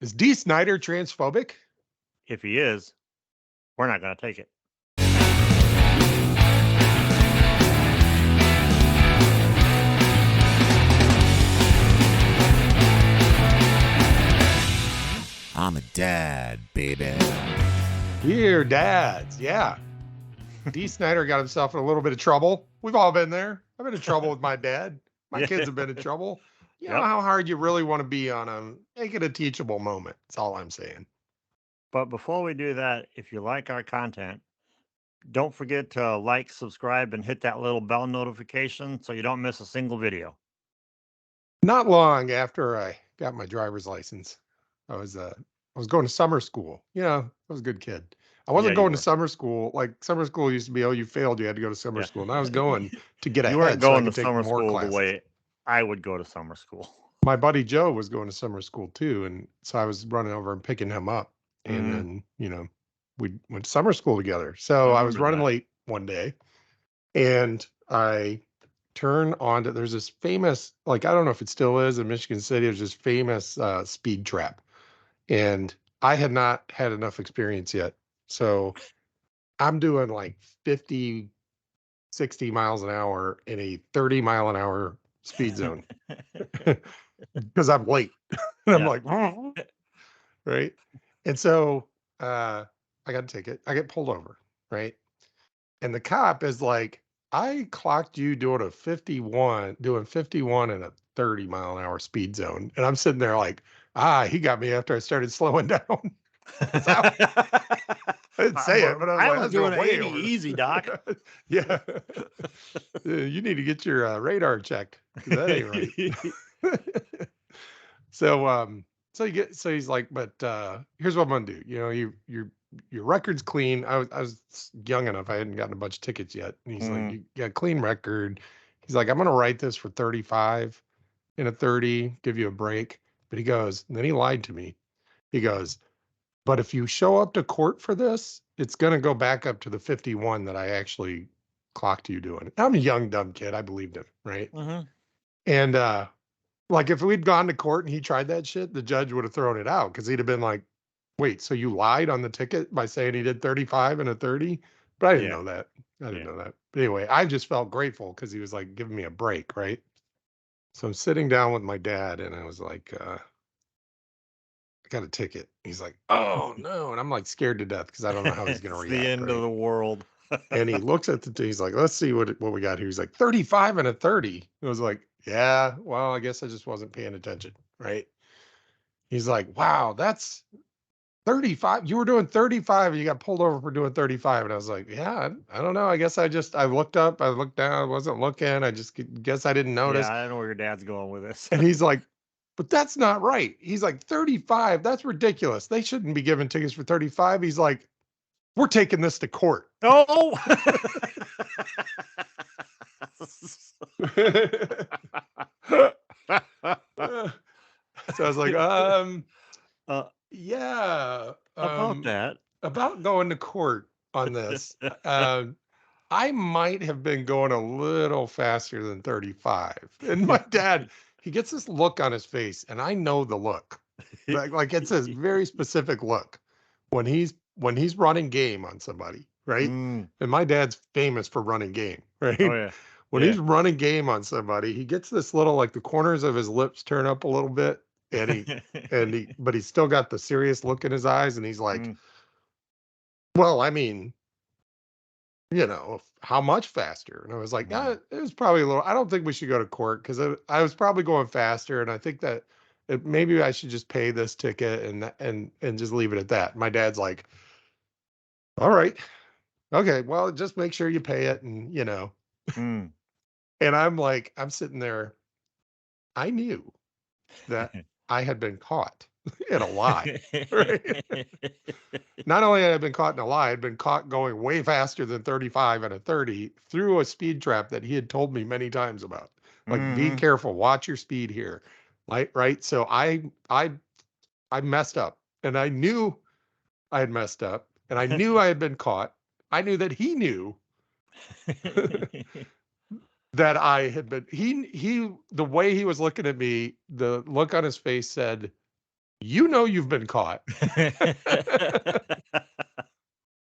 Is Dee Snider transphobic? If he is, we're not going to take it. I'm a dad, baby. Dear dads, yeah. Dee Snider got himself in a little bit of trouble. We've all been there. I've been in trouble with my dad. My kids have been in trouble. You know how hard you really want to be on them. Make it a teachable moment. That's all I'm saying. But before we do that, if you like our content, don't forget to like, subscribe, and hit that little bell notification so you don't miss a single video. Not long after I got my driver's license, I was going to summer school. You know, I was a good kid. I wasn't you going to were. summer school. Like summer school used to be, oh, you failed, you had to go to summer school. And I was going to get You weren't ahead so I going to could take summer more school the classes. way I would go to summer school. My buddy Joe was going to summer school too, and so I was running over and picking him up. And then, we went to summer school together. So I was remember running that. late one day, and I turn onto there's this famous, like, I don't know if it still is in Michigan City, there's this famous speed trap. And I had not had enough experience yet. So I'm doing like 50, 60 miles an hour in a 30-mile-an-hour speed zone because I'm late. And I'm like, right. And so I got a ticket. I get pulled over, right? And the cop is like, I clocked you doing 51 in a 30-mile-an-hour speed zone. And I'm sitting there like, he got me after I started slowing down. I didn't say it, but I was like, that's doing going way 80 over. easy, Doc. Yeah. You need to get your radar checked because that ain't right. So he's like, but here's what I'm gonna do. You know, your record's clean. I was young enough. I hadn't gotten a bunch of tickets yet. And he's like, you got a clean record. He's like, I'm gonna write this for 35 in a 30, give you a break. But he goes, and then he lied to me. He goes, but if you show up to court for this, it's gonna go back up to the 51 that I actually clocked you doing. I'm a young, dumb kid. I believed him, right? And like if we'd gone to court and he tried that shit, the judge would have thrown it out because he'd have been like, wait, so you lied on the ticket by saying he did 35 and a 30? But I didn't know that. I didn't know that. But anyway, I just felt grateful because he was like giving me a break, right? So I'm sitting down with my dad and I was like, I got a ticket. He's like, oh no. And I'm like scared to death because I don't know how he's going to It's react. the end of the world. And he looks at he's like, let's see what we got here. He's like, 35 and a 30. I was like, yeah, well, I guess I just wasn't paying attention. Right. He's like, wow, that's 35. You were doing 35 and you got pulled over for doing 35. And I was like, yeah, I don't know. I guess I looked up, I looked down, I wasn't looking. I just guess I didn't notice. Yeah, I don't know where your dad's going with this. And he's like, but that's not right. He's like, 35, that's ridiculous. They shouldn't be giving tickets for 35. He's like, we're taking this to court. Oh. So I was like, yeah. About that. About going to court on this. I might have been going a little faster than 35. And my dad, he gets this look on his face, and I know the look. Like it's a very specific look when he's running game on somebody, right? And my dad's famous for running game, right? Oh yeah. When he's running game on somebody, he gets this little, like the corners of his lips turn up a little bit, but he's still got the serious look in his eyes, and he's like, well, I mean, you know, how much faster? And I was like, it was probably a little, I don't think we should go to court because I was probably going faster. And I think that maybe I should just pay this ticket and just leave it at that. My dad's like, all right, okay, well, just make sure you pay it. And, you know, and I'm like, I'm sitting there. I knew that I had been caught in a lie. Right? Not only had I been caught in a lie, I'd been caught going way faster than 35 and a 30 through a speed trap that he had told me many times about. Like, be careful, watch your speed here. Right. So I messed up, and I knew I had messed up, and I knew I had been caught. I knew that he knew that I had been, the way he was looking at me, the look on his face said, You know you've been caught.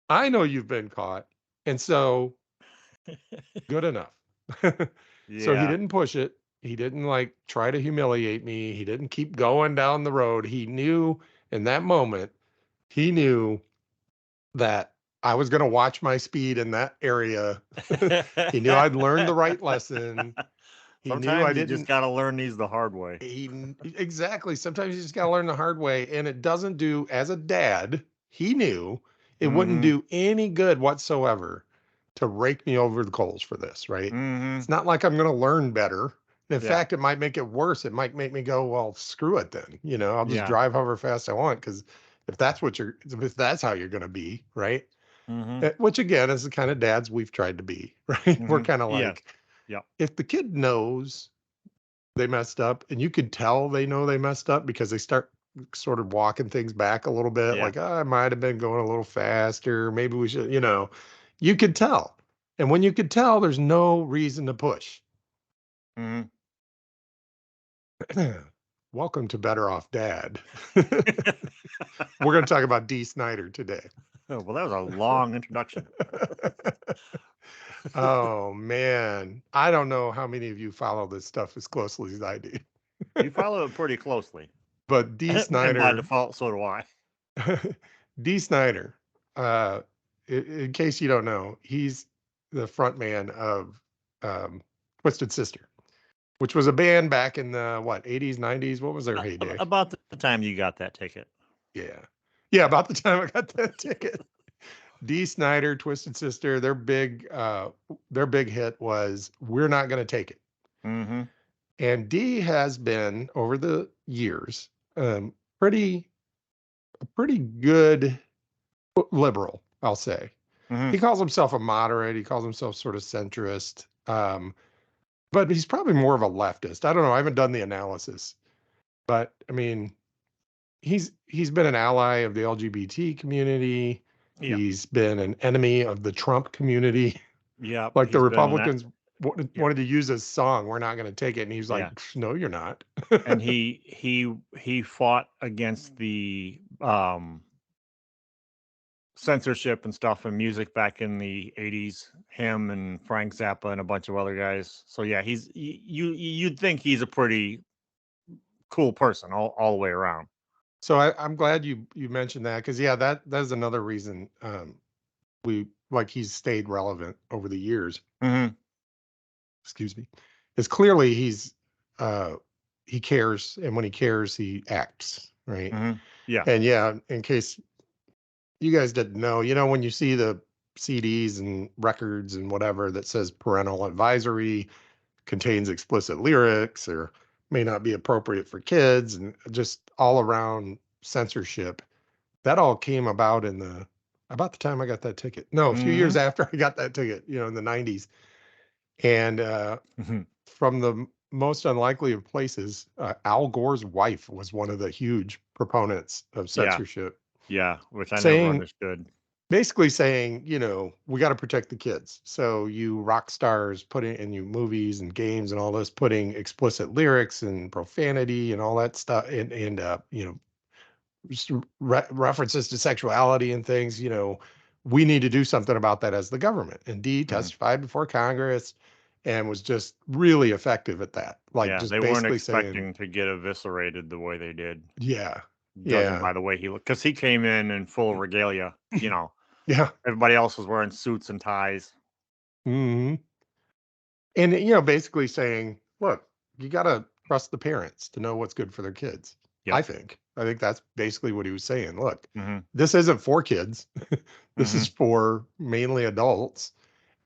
I know you've been caught. And so good enough. So he Yeah. didn't push it. He didn't like try to humiliate me. He didn't keep going down the road. He knew in that moment, he knew that I was going to watch my speed in that area. He knew I'd learned the right lesson. He knew I Sometimes you just didn't. got to learn these the hard way. Exactly. Sometimes you just got to learn the hard way. And it doesn't do, as a dad, he knew it wouldn't do any good whatsoever to rake me over the coals for this, right? It's not like I'm going to learn better. And in fact, it might make it worse. It might make me go, well, screw it then. You know, I'll just drive however fast I want. Because if that's how you're going to be, right? Which again is the kind of dads we've tried to be, right? We're kind of like, if the kid knows they messed up, and you could tell they know they messed up because they start sort of walking things back a little bit, like, oh, I might have been going a little faster. Maybe we should, you could tell. And when you could tell, there's no reason to push. Welcome to Better Off Dad. We're going to talk about Dee Snider today. Oh, well, that was a long introduction. Oh, man. I don't know how many of you follow this stuff as closely as I do. You follow it pretty closely. But Dee Snider. And by default, so do I. Dee Snider, in case you don't know, he's the front man of Twisted Sister, which was a band back in the, 80s, 90s? What was their heyday? About the time you got that ticket. Yeah. Yeah, about the time I got that ticket. Dee Snider, Twisted Sister, their big hit was We're Not Gonna Take It. And Dee has been, over the years, pretty good liberal, I'll say. He calls himself a moderate. He calls himself sort of centrist. But he's probably more of a leftist. I don't know. I haven't done the analysis. But I mean, he's been an ally of the LGBT community. Yeah. He's been an enemy of the Trump community. Yeah. Like the Republicans wanted to use his song, We're Not Going to Take It. And he's like, no, you're not. And he fought against the censorship and stuff in music back in the 80s, him and Frank Zappa and a bunch of other guys. So yeah, you'd think he's a pretty cool person all the way around. So I'm glad you mentioned that, because that's another reason he's stayed relevant over the years. Excuse me. Is clearly he cares, and when he cares, he acts, right? Yeah. And in case you guys didn't know, when you see the CDs and records and whatever that says parental advisory, contains explicit lyrics, or may not be appropriate for kids, and just all around censorship, that all came about about the time I got that ticket. No, a few years after I got that ticket, in the 90s. And from the most unlikely of places, Al Gore's wife was one of the huge proponents of censorship. Yeah, which I never understood. Basically saying, we got to protect the kids. So you rock stars putting in you movies and games and all this, putting explicit lyrics and profanity and all that stuff, and references to sexuality and things, we need to do something about that as the government. And Dee testified before Congress and was just really effective at that. They weren't expecting to get eviscerated the way they did. Yeah. Judging by the way he looked, because he came in full regalia, Yeah. Everybody else was wearing suits and ties. And, basically saying, look, you got to trust the parents to know what's good for their kids. Yep. I think that's basically what he was saying. Look, this isn't for kids. This is for mainly adults.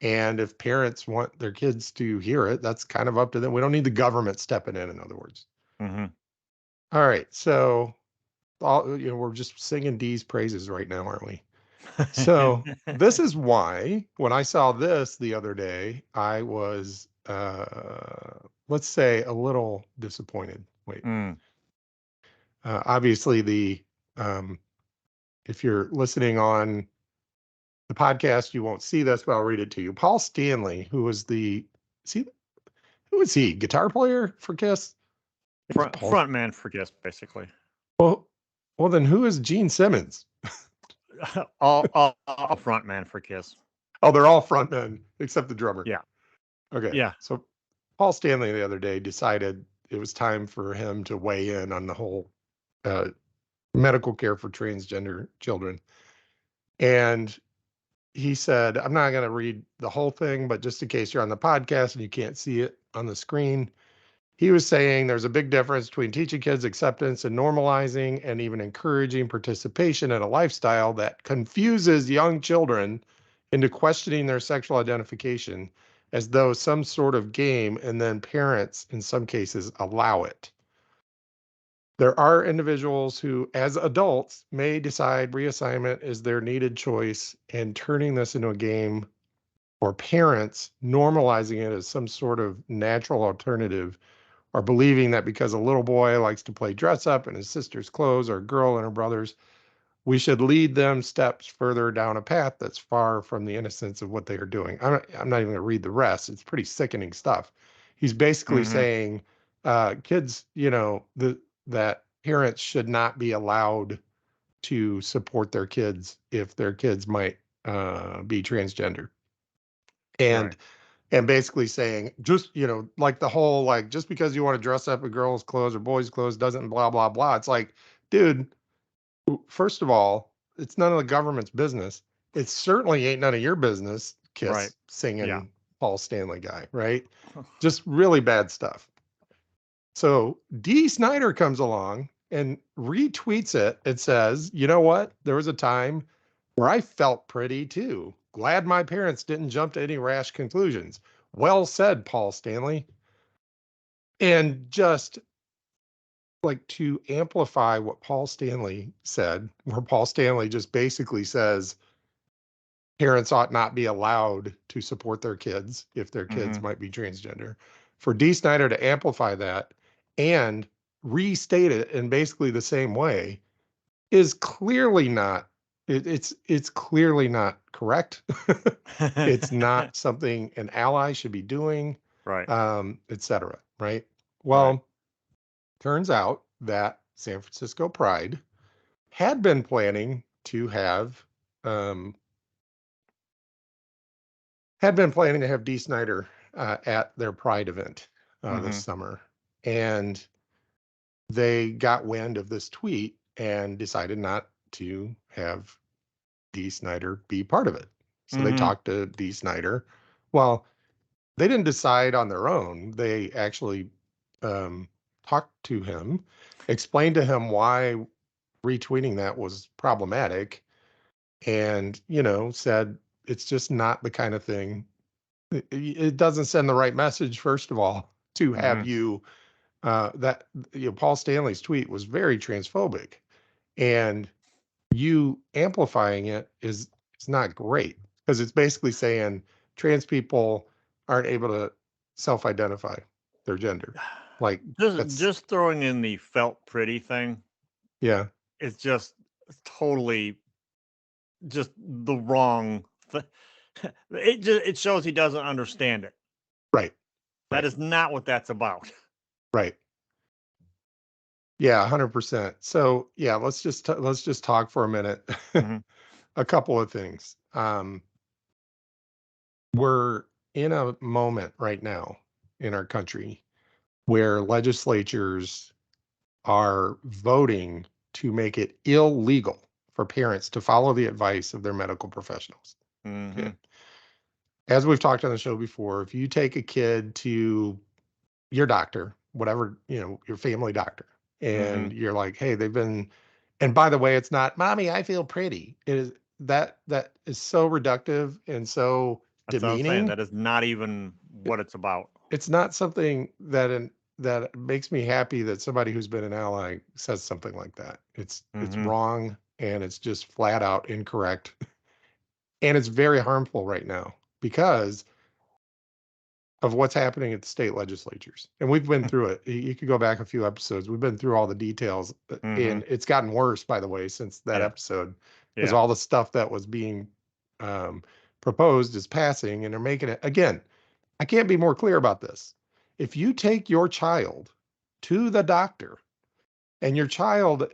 And if parents want their kids to hear it, that's kind of up to them. We don't need the government stepping in other words. All right. So, we're just singing Dee's praises right now, aren't we? So this is why when I saw this the other day, I was, let's say, a little disappointed. Wait. Obviously, if you're listening on the podcast, you won't see this, but I'll read it to you. Paul Stanley, who was who was he? Guitar player for Kiss? Front man for Kiss, basically. Well, Well, then who is Gene Simmons? all front man for Kiss. Oh, they're all frontmen except the drummer. Yeah. Okay. Yeah. So Paul Stanley the other day decided it was time for him to weigh in on the whole medical care for transgender children. And he said, I'm not going to read the whole thing, but just in case you're on the podcast and you can't see it on the screen, he was saying there's a big difference between teaching kids acceptance and normalizing and even encouraging participation in a lifestyle that confuses young children into questioning their sexual identification as though some sort of game, and then parents, in some cases, allow it. There are individuals who, as adults, may decide reassignment is their needed choice, and turning this into a game, or parents normalizing it as some sort of natural alternative, or believing that because a little boy likes to play dress up in his sister's clothes or a girl in her brother's, we should lead them steps further down a path that's far from the innocence of what they are doing. I'm not even going to read the rest. It's pretty sickening stuff. He's basically saying kids, that parents should not be allowed to support their kids if their kids might be transgender. And Right. and basically saying just, like the whole, like, just because you want to dress up in girls' clothes or boys' clothes doesn't blah, blah, blah. It's like, dude, first of all, it's none of the government's business. It certainly ain't none of your business, Right. Kiss singing Yeah. Paul Stanley guy, right? Just really bad stuff. So Dee Snider comes along and retweets it. It says, you know what? There was a time where I felt pretty too. Glad my parents didn't jump to any rash conclusions. Well said, Paul Stanley. And just like to amplify what Paul Stanley said, where Paul Stanley just basically says parents ought not be allowed to support their kids if their kids might be transgender. For Dee Snider to amplify that and restate it in basically the same way is clearly not it's clearly not correct. It's not something an ally should be doing, Right. etc. Right? Right. Well, turns out that San Francisco Pride had been planning to have Dee Snider at their Pride event this summer, and they got wind of this tweet and decided not to have Dee Snider be part of it. So they talked to Dee Snider. Well, they didn't decide on their own. They actually talked to him, explained to him why retweeting that was problematic, and, said it's just not the kind of thing. It doesn't send the right message, first of all, to have you that Paul Stanley's tweet was very transphobic, and you amplifying it is it's not great because it's basically saying trans people aren't able to self-identify their gender. Like that's Just throwing in the felt pretty thing yeah, is just totally just the wrong it shows he doesn't understand it. right, That right, is not what that's about. right. Yeah, 100%. So yeah, let's just talk for a minute. A couple of things. We're in a moment right now in our country where legislatures are voting to make it illegal for parents to follow the advice of their medical professionals. Okay. As we've talked on the show before, if you take a kid to your doctor, whatever, your family doctor, and you're like, hey, and by the way, it's not, mommy, I feel pretty. It is that is so reductive and so That's what I'm saying. demeaning. That is not even what it's about. It's not something that makes me happy that somebody who's been an ally says something like that. It's wrong, and it's just flat out incorrect. And it's very harmful right now because of what's happening at the state legislatures. And we've been through it. You could go back a few episodes. We've been through all the details, and it's gotten worse, by the way, since that episode, because all the stuff that was being proposed is passing, and they're making it again. I can't be more clear about this. If you take your child to the doctor and your child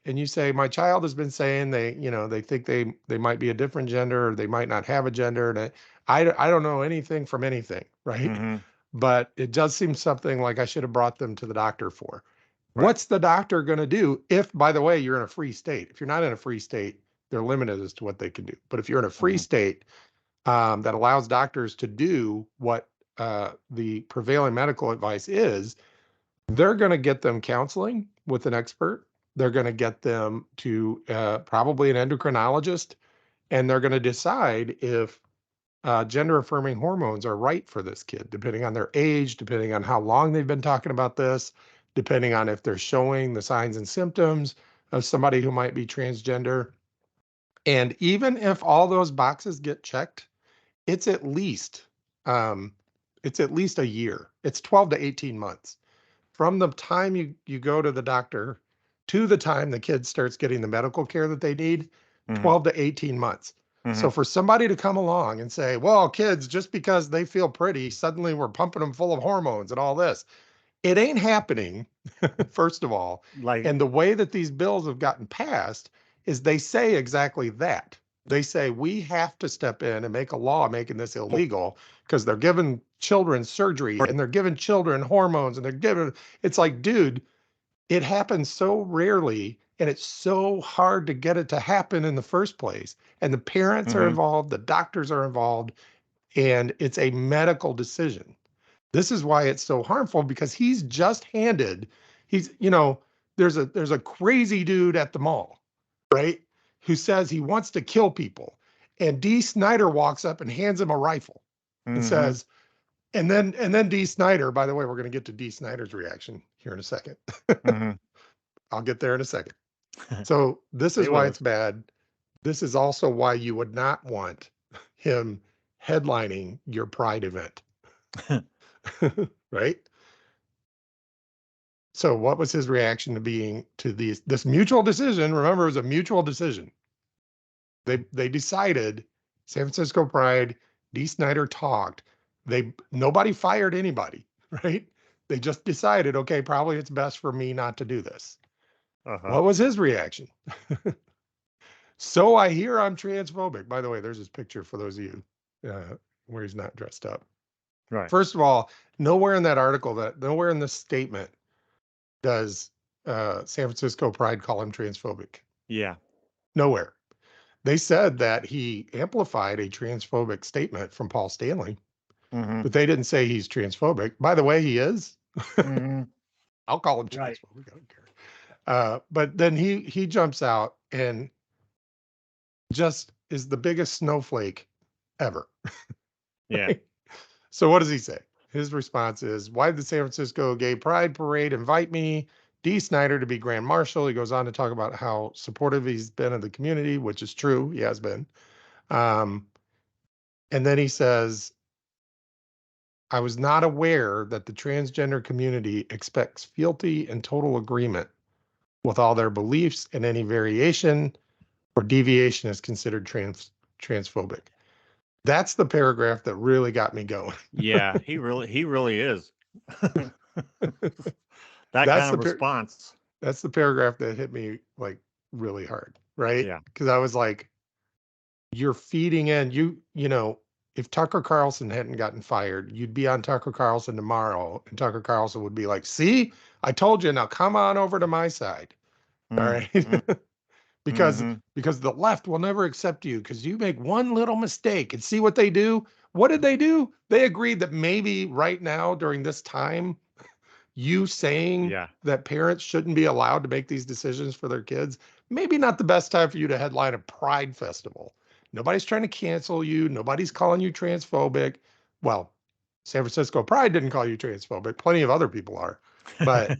and you say, my child has been saying they think they might be a different gender, or they might not have a gender, and I don't know anything from anything, right? Mm-hmm. But it does seem something like I should have brought them to the doctor for. Right. What's the doctor going to do if, by the way, you're in a free state? If you're not in a free state, they're limited as to what they can do. But if you're in a free state that allows doctors to do what the prevailing medical advice is, they're going to get them counseling with an expert. They're going to get them to probably an endocrinologist, and they're going to decide if gender affirming hormones are right for this kid, depending on their age, depending on how long they've been talking about this, depending on if they're showing the signs and symptoms of somebody who might be transgender. And even if all those boxes get checked, it's at least um, a year. It's 12 to 18 months from the time you go to the doctor to the time the kid starts getting the medical care that they need. 12 to 18 months. So for somebody to come along and say, well, kids, just because they feel pretty, suddenly we're pumping them full of hormones and all this, it ain't happening, first of all. Like, And the way that these bills have gotten passed is they say exactly that. They say we have to step in and make a law making this illegal because they're giving children surgery and they're giving children hormones and it's like, dude, it happens so rarely and it's so hard to get it to happen in the first place. And the parents are involved, the doctors are involved, and it's a medical decision. This is why it's so harmful, because he's just handed, there's a crazy dude at the mall, right? Who says he wants to kill people. And Dee Snider walks up and hands him a rifle and says, and then Dee Snider, by the way, we're going to get to Dee Snider's reaction here in a second. I'll get there in a second. So this is why it's bad. This is also why you would not want him headlining your Pride event. Right? So what was his reaction to this mutual decision? Remember, it was a mutual decision. They decided, San Francisco Pride, Dee Snider talked. Nobody fired anybody, right? They just decided, okay, probably it's best for me not to do this. What was his reaction? So I hear I'm transphobic. By the way, there's his picture for those of you where he's not dressed up. Right. First of all, nowhere in that article, nowhere in this statement does San Francisco Pride call him transphobic. Yeah. Nowhere. They said that he amplified a transphobic statement from Paul Stanley, but they didn't say he's transphobic. By the way, he is. I'll call him transphobic. Right. I don't care. But then he jumps out and just is the biggest snowflake ever. Yeah. Right? So what does he say? His response is, why did the San Francisco Gay Pride Parade invite me, Dee Snider, to be Grand Marshal? He goes on to talk about how supportive he's been of the community, which is true. He has been. And then he says, I was not aware that the transgender community expects fealty and total agreement with all their beliefs, and any variation or deviation is considered transphobic. That's the paragraph that really got me going. Yeah, he really is. That kind of response. That's the paragraph that hit me like really hard, right? Yeah. Because I was like, you're feeding in, if Tucker Carlson hadn't gotten fired, you'd be on Tucker Carlson tomorrow, and Tucker Carlson would be like, see, I told you, now come on over to my side. All right. Because the left will never accept you because you make one little mistake. And see what they do? What did they do? They agreed that maybe right now during this time, you saying that parents shouldn't be allowed to make these decisions for their kids, maybe not the best time for you to headline a Pride festival. Nobody's trying to cancel you. Nobody's calling you transphobic. Well, San Francisco Pride didn't call you transphobic. Plenty of other people are. But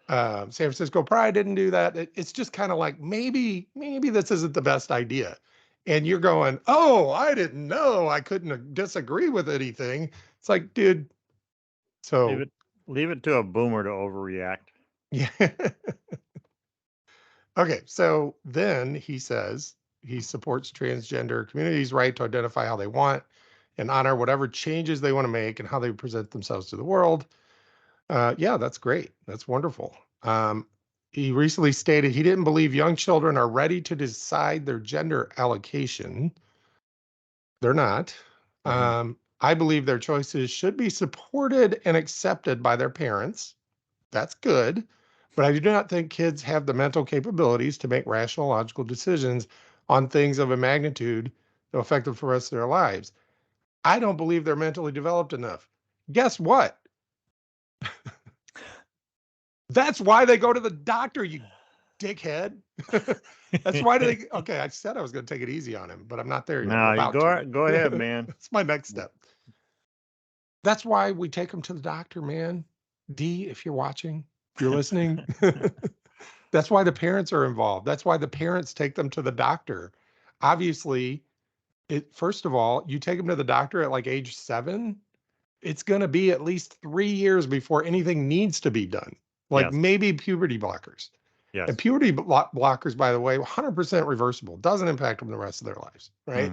San Francisco Pride didn't do that. It's just kind of like, maybe this isn't the best idea. And you're going, oh, I didn't know. I couldn't disagree with anything. It's like, dude, so leave it to a boomer to overreact. Yeah. Okay, so then he says he supports transgender communities' right to identify how they want and honor whatever changes they want to make and how they present themselves to the world. Yeah, that's great. That's wonderful. he recently stated he didn't believe young children are ready to decide their gender allocation. They're not. I believe their choices should be supported and accepted by their parents. That's good. But I do not think kids have the mental capabilities to make rational, logical decisions on things of a magnitude that will affect them for the rest of their lives. I don't believe they're mentally developed enough. Guess what? That's why they go to the doctor, you dickhead. That's why they. Okay, I said I was going to take it easy on him, but I'm not there yet. I'm No, you about to. go ahead, man. That's my next step. That's why we take them to the doctor, man. D, if you're watching, if you're listening, that's why the parents are involved. That's why the parents take them to the doctor. Obviously, first of all, you take them to the doctor at like age 7, it's going to be at least 3 years before anything needs to be done. Like Yes. maybe puberty blockers. Yes. And puberty blockers, by the way, 100% reversible. Doesn't impact them the rest of their lives, right?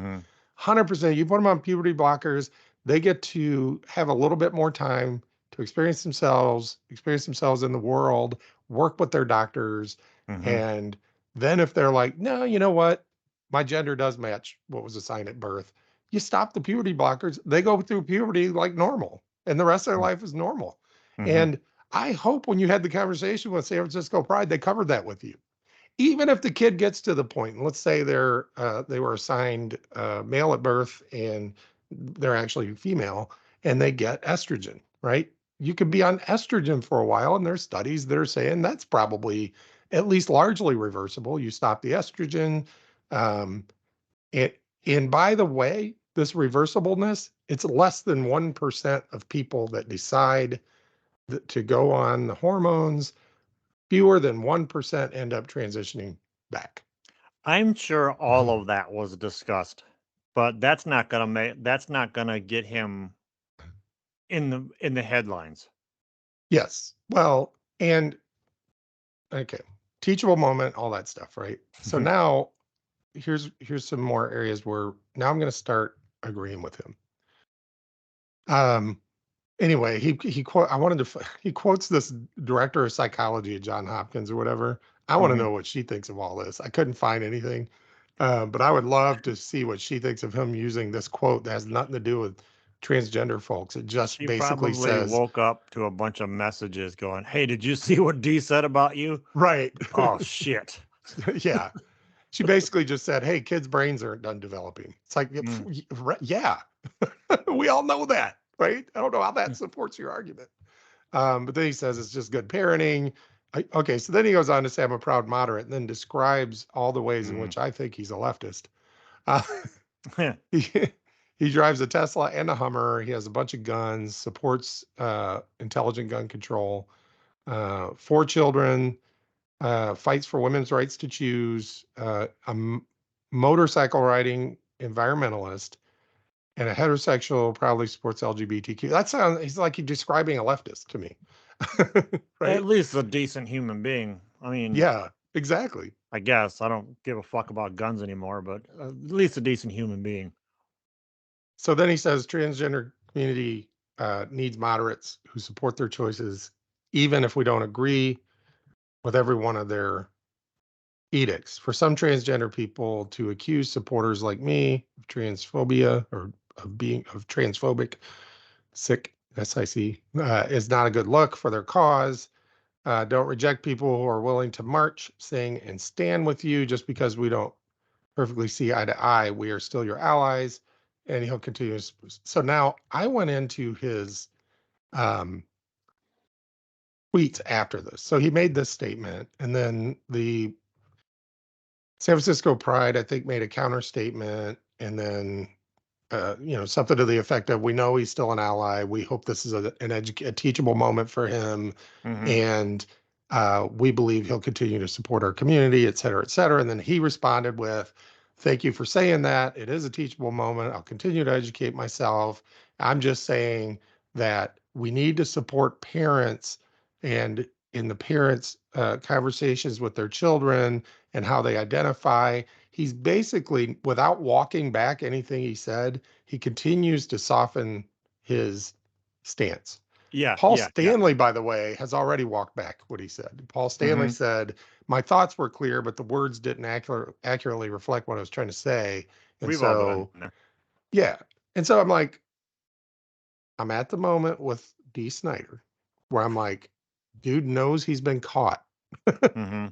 100%. You put them on puberty blockers, they get to have a little bit more time to experience themselves in the world, work with their doctors. And then if they're like, no, you know what? My gender does match what was assigned at birth. You stop the puberty blockers. They go through puberty like normal, and the rest of their life is normal. And I hope when you had the conversation with San Francisco Pride, they covered that with you. Even if the kid gets to the point, and let's say they were assigned male at birth and they're actually female, and they get estrogen, right? You could be on estrogen for a while, and there's studies that are saying that's probably at least largely reversible. You stop the estrogen. And by the way, this reversibleness, it's less than 1% of people that decide to go on the hormones. Fewer than 1% end up transitioning back. I'm sure all of that was discussed, but that's not gonna get him in the headlines. Yes. Well, and okay, teachable moment, all that stuff, right? So now here's some more areas where now I'm going to start agreeing with him. Anyway, he quotes this director of psychology at Johns Hopkins or whatever. I want to know what she thinks of all this. I couldn't find anything, but I would love to see what she thinks of him using this quote that has nothing to do with transgender folks. It just She basically probably says, woke up to a bunch of messages going, "Hey, did you see what Dee said about you?" right. Oh shit. Yeah. She basically just said, hey, kids' brains aren't done developing. It's like, yeah, we all know that, right? I don't know how that supports your argument. But then he says it's just good parenting. Okay, so then he goes on to say I'm a proud moderate and then describes all the ways in which I think he's a leftist. He drives a Tesla and a Hummer. He has a bunch of guns, supports intelligent gun control, 4 children, fights for women's rights to choose, motorcycle riding environmentalist, and a heterosexual proudly supports LGBTQ. That sounds, he's like he's describing a leftist to me. Right? At least a decent human being. I mean, yeah, exactly. I guess I don't give a fuck about guns anymore, but at least a decent human being. So then he says transgender community needs moderates who support their choices, even if we don't agree with every one of their edicts. For some transgender people to accuse supporters like me of transphobia or of transphobic, sick, SIC, is not a good look for their cause. Don't reject people who are willing to march, sing, and stand with you just because we don't perfectly see eye to eye. We are still your allies. And he'll continue. So now I went into his tweets after this. So he made this statement, and then the San Francisco Pride, I think, made a counter statement, and then something to the effect of, we know he's still an ally. We hope this is a teachable moment for him. And we believe he'll continue to support our community, et cetera, et cetera. And then he responded with, thank you for saying that. It is a teachable moment. I'll continue to educate myself. I'm just saying that we need to support parents and in the parents' conversations with their children and how they identify. He's basically, without walking back anything he said, he continues to soften his stance. Yeah. Paul Yeah. Yeah. Stanley, by the way, has already walked back what he said. Paul Stanley said, "My thoughts were clear, but the words didn't accurately reflect what I was trying to say." And We've all been so, there. yeah. And so I'm like, I'm at the moment with Dee Snider where I'm like, dude knows he's been caught. Mm-hmm.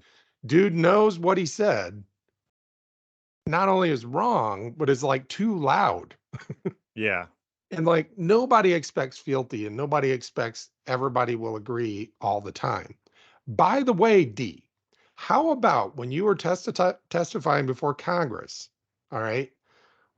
Dude knows what he said not only is wrong, but is like too loud. Yeah. And like nobody expects fealty and nobody expects everybody will agree all the time. By the way, D, how about when you were testifying before Congress? All right.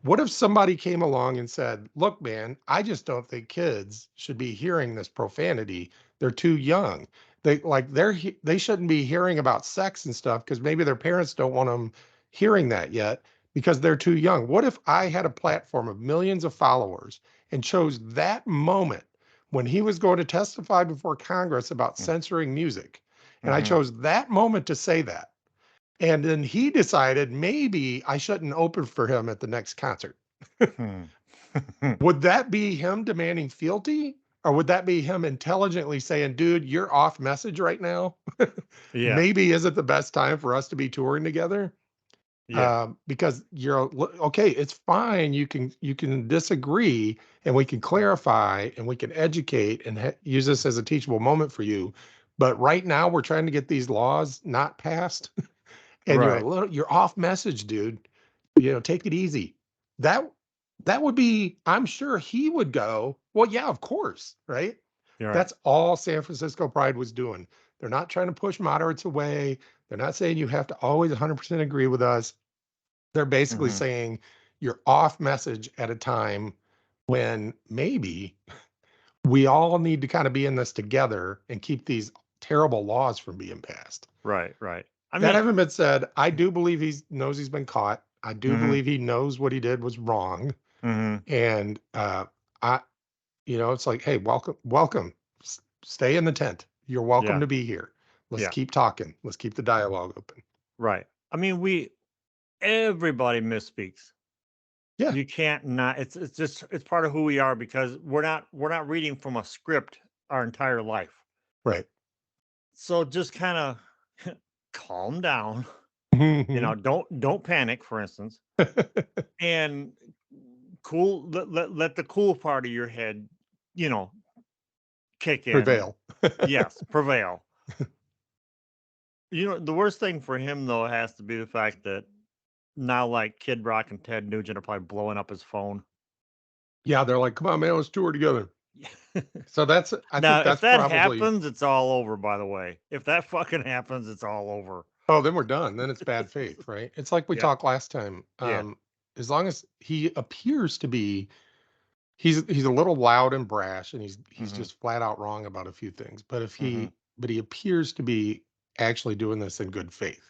What if somebody came along and said, look, man, I just don't think kids should be hearing this profanity. They're too young. They shouldn't be hearing about sex and stuff because maybe their parents don't want them hearing that yet because they're too young. What if I had a platform of millions of followers and chose that moment when he was going to testify before Congress about censoring music? And I chose that moment to say that. And then he decided maybe I shouldn't open for him at the next concert. Would that be him demanding fealty? Or would that be him intelligently saying, dude, you're off message right now? Yeah. Maybe isn't the best time for us to be touring together? Yeah. Because you're okay, it's fine. You can disagree and we can clarify and we can educate and use this as a teachable moment for you. But right now we're trying to get these laws not passed. And Right. you're off message, dude. Take it easy. That that would be, I'm sure he would go, well, yeah, of course, right? You're right. That's all San Francisco Pride was doing. They're not trying to push moderates away. They're not saying you have to always 100% agree with us. They're basically saying you're off message at a time when maybe we all need to kind of be in this together and keep these terrible laws from being passed. Right. Right. I That mean, having been said, I do believe he knows he's been caught. I do mm-hmm. believe he knows what he did was wrong. Mm-hmm. And I, it's like, hey, welcome. Stay in the tent. You're welcome Yeah. to be here. Let's Yeah. keep talking. Let's keep the dialogue open. Right. I mean, everybody misspeaks. Yeah. You can't not. It's part of who we are because we're not reading from a script our entire life. Right. So just kind of calm down. Mhm. Don't panic, for instance, and cool. Let the cool part of your head, you know, kick in. Prevail. Yes, prevail. The worst thing for him though has to be the fact that now, like Kid Rock and Ted Nugent are probably blowing up his phone. Yeah, they're like, come on, man, let's tour together. So I Now, think if that's that probably, happens, it's all over. By the way, if that fucking happens, it's all over. oh, then we're done. Then it's bad faith, right? It's like we Yeah, talked last time. yeah. As long as he appears to be, he's a little loud and brash and he's Mm-hmm. just flat out wrong about a few things. But Mm-hmm. he appears to be actually doing this in good faith.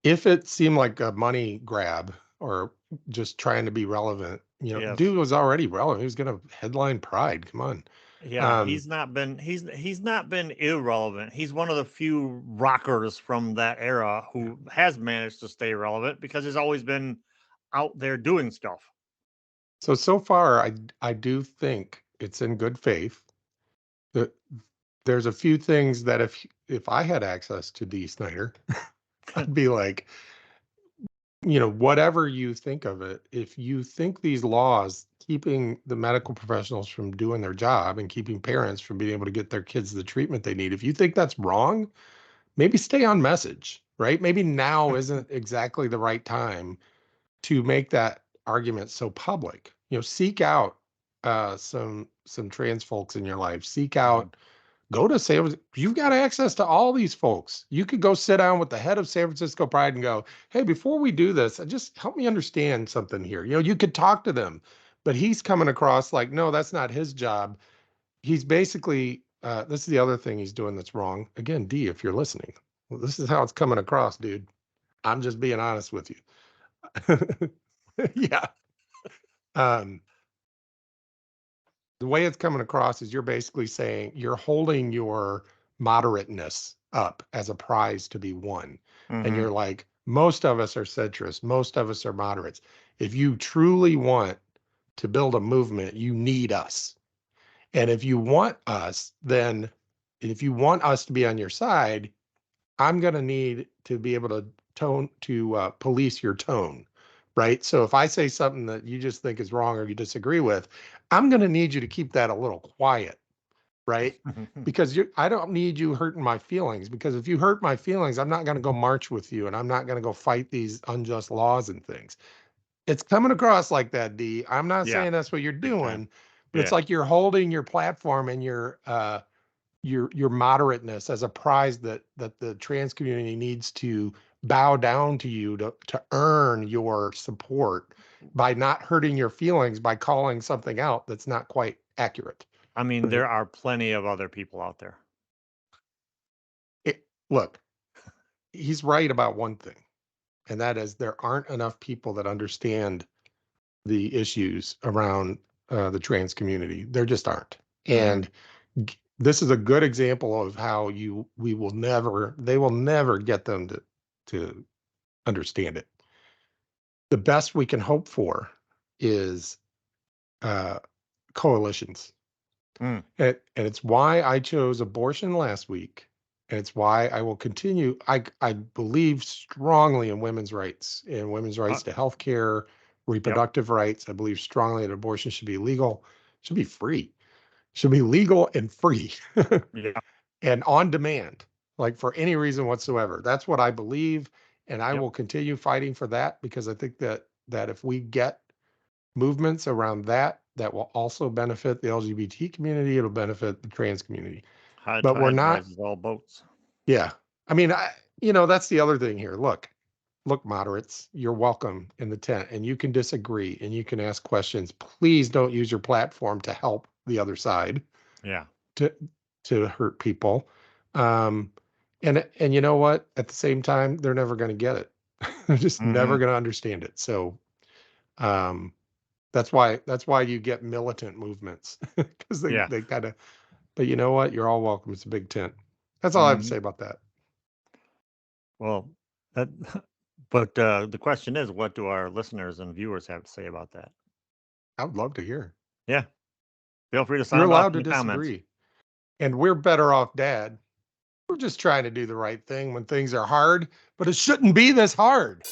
If it seemed like a money grab or just trying to be relevant, Yes. dude was already relevant. He was going to headline Pride. Come on. Yeah, Um, he's not been irrelevant. He's one of the few rockers from that era who has managed to stay relevant because he's always been out there doing stuff. so far, I do think it's in good faith. That there's a few things that if I had access to Dee Snider, I'd be like, whatever you think of it, if you think these laws keeping the medical professionals from doing their job and keeping parents from being able to get their kids the treatment they need, if you think that's wrong, maybe stay on message, right? Maybe now isn't exactly the right time to make that argument so public. Seek out some trans folks in your life. Seek Mhm. out Go to San Francisco. You've got access to all these folks. You could go sit down with the head of San Francisco Pride and go, hey, before we do this, just help me understand something here. You could talk to them, but he's coming across like, no, that's not his job. He's basically, this is the other thing he's doing that's wrong. Again, D, if you're listening, well, this is how it's coming across, dude. I'm just being honest with you. Yeah. Um, the way it's coming across is you're basically saying you're holding your moderateness up as a prize to be won. And Mhm. you're like, most of us are centrists, most of us are moderates. If you truly want to build a movement, you need us. And if you want us, then if you want us to be on your side, I'm going to need to be able to police your tone, right? So if I say something that you just think is wrong or you disagree with, I'm going to need you to keep that a little quiet, right? Because I don't need you hurting my feelings, because if you hurt my feelings, I'm not going to go march with you and I'm not going to go fight these unjust laws and things. It's coming across like that, D. I'm not Yeah, saying that's what you're big time. doing, but it's Yeah. like you're holding your platform and your moderateness as a prize that the trans community needs to bow down to you to earn your support by not hurting your feelings by calling something out that's not quite accurate. I mean, Right? there are plenty of other people out there. Look, he's right about one thing, and that is there aren't enough people that understand the issues around the trans community. There just aren't. And this is a good example of how they will never get them to understand it. The best we can hope for is coalitions. Mm. And it's why I chose abortion last week. And it's why I will continue. I believe strongly in women's rights and women's rights to health care, reproductive rights. I believe strongly that abortion should be legal, should be free, should be legal and free Yeah. and on demand, like for any reason whatsoever. That's what I believe. And I will continue fighting for that, because I think that if we get movements around that will also benefit the LGBT community. It'll benefit the trans community. High But we're tide not. rises all boats. Yeah. I mean, that's the other thing here. Look, moderates, you're welcome in the tent, and you can disagree and you can ask questions. Please don't use your platform to help the other side. Yeah. To hurt people. And you know what? At the same time, they're never going to get it. They're just never going to understand it. So, that's why you get militant movements, because they kind of. But you know what? You're all welcome. It's a big tent. That's all I have to say about that. Well, that. But the question is, what do our listeners and viewers have to say about that? I would love to hear. Yeah. Feel free to You're sound off allowed in to the comments. disagree. And we're better off, Dad. We're just trying to do the right thing when things are hard, but it shouldn't be this hard.